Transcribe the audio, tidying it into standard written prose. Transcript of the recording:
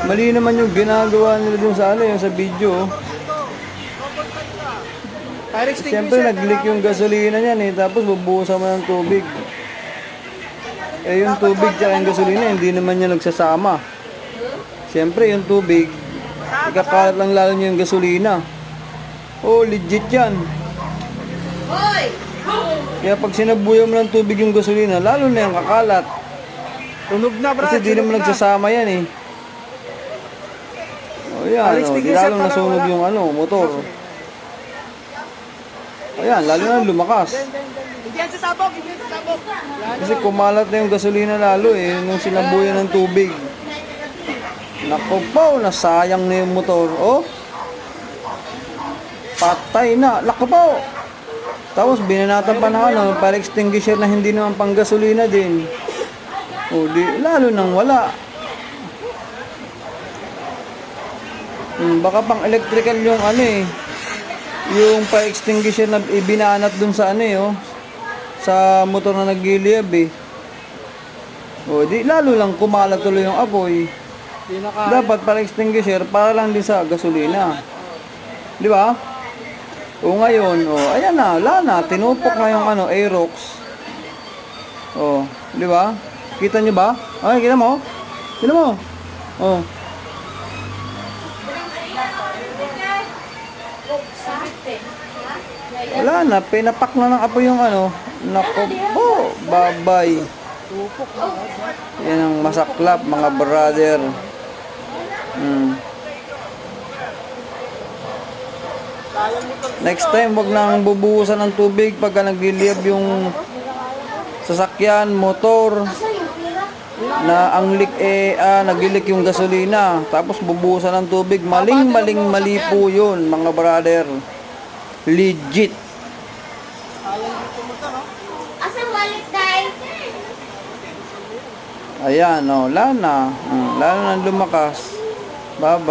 Mali naman yung ginagawa nila dun sa ano, yung sa video. Siyempre nag-leak yung gasolina niyan eh, tapos bubuhusan mo ng tubig. Eh yung tubig tsaka yung gasolina, hindi naman niya nagsasama. Siyempre yung tubig, ikakalat lang lalo niya yung gasolina. Oh, legit yan. Kaya pag sinabuyan mo ng tubig yung gasolina, lalo na yung kakalat. Tunog na, brad. Kasi di naman nagsasama yan eh. O yan, o, di lalo nasunog yung ano, motor. O yan, lalo na lumakas. Kasi kumalat na yung gasolina lalo eh, nung sinabuyan ng tubig. Naku po, nasayang na yung motor. Oh, patay na. Naku po. Tapos binanatan pa na ano, para extinguisher na hindi naman pang gasolina din. O di, lalo nang wala. Baka pang electrical yung ano eh, yung fire extinguisher na ibinanat dun sa ano eh, oh, sa motor na nagliliyab eh. O di lalo lang kumalat tuloy yung apoy. Dapat fire extinguisher para lang din sa gasolina, di ba? O ngayon, o ayan na, wala na, tinupok na yung ano, Aerox. O, di ba? Kita nyo ba? Ay, kita mo? Kita mo? O. Wala na, pinapak na ng apoy yung ano. Naku po, babay. Yan ang masaklap, mga brother. Next time, wag nang bubuhusan ng tubig pagka nagliliyab yung sasakyan, motor, na ang leak eh, naglilik yung gasolina. Tapos bubuhusan ng tubig. Mali po yun, mga brother. Legit. Ayan, oh, lana. Lana na lumakas. Bye-bye.